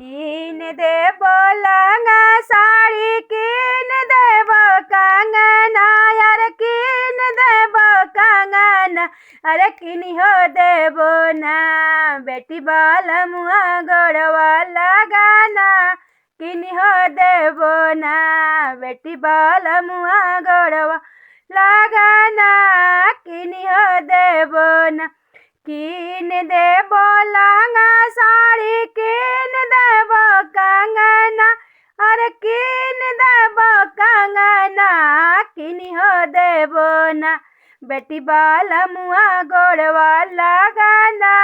कीन देव लहंगा साड़ी कीन देव कंगना यार कीन देव कंगना अरे किनी हो देवो ना बेटी बाल मुआ गोड़वा लगाना किनी हो देवो ना बेटी बाल मुआ गोड़वा लगाना किनी हो देवो ना कीन देवो लहंगा साड़ी कीन देवो कंगना अरे कीन देवो कंगना किनी हो देवो ना बेटी बाल मुआ गोड़वा लगाना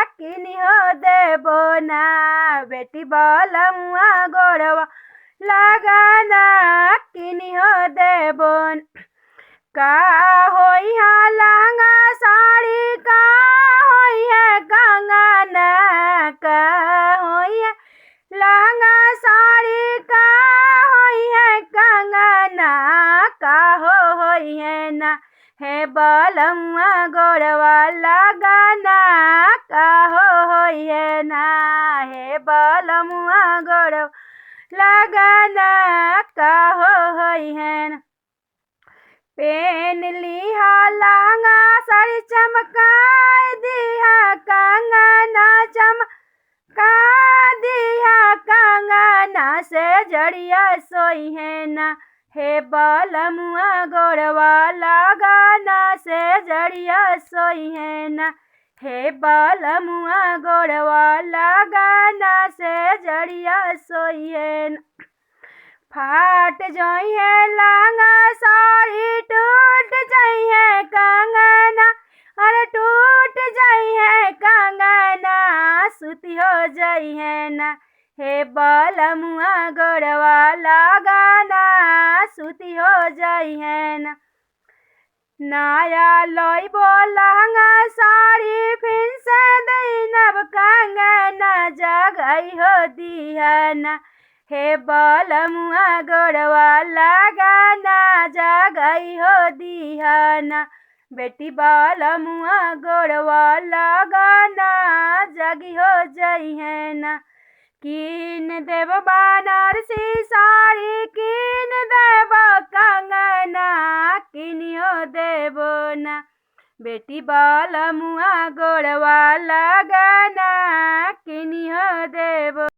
किनी हो देवो ना बेटी बाल मुआ गोड़वा लगाना किनी हो देवो का होई है लहंगा साड़ी का होई है कंगना का होई है लहंगा साड़ी का होई है कंगना का होई है ना है बालमुआ गोड़वा लगाना का होई है ना है बालमुआ गोड़वा लगाना का होई है ना पेन लिहा लहंगा साड़ी चमका दिया कंगना चमका दिया कंगना से जड़िया सोई है ना हे बालमुआ गोड़वा लगाना से जड़िया सोई है ना हे बालमुआ गोड़वा लगाना से जड़िया सोई है ना फाट जाई है लहंगा साड़ी टूट जाई है कंगना अरे टूट जाई है कंगना सुती हो जाई है ना हे बालमुआ गोड़वा लगाना सुती हो जाई है ना नया लइबो लहंगा साड़ी फिर से दैनब कंगना जगई हो दिहना हे बालमुआ गोड़वा लगाना जगई हो दिहना बेटी बालमुआ गोड़वा लगाना जगी हो जई है ना कीन देव बनारसी साड़ी कीन देव कंगना किनी हो देवो ना बेटी बालमुआ गोड़वा लगाना किनी हो देवो।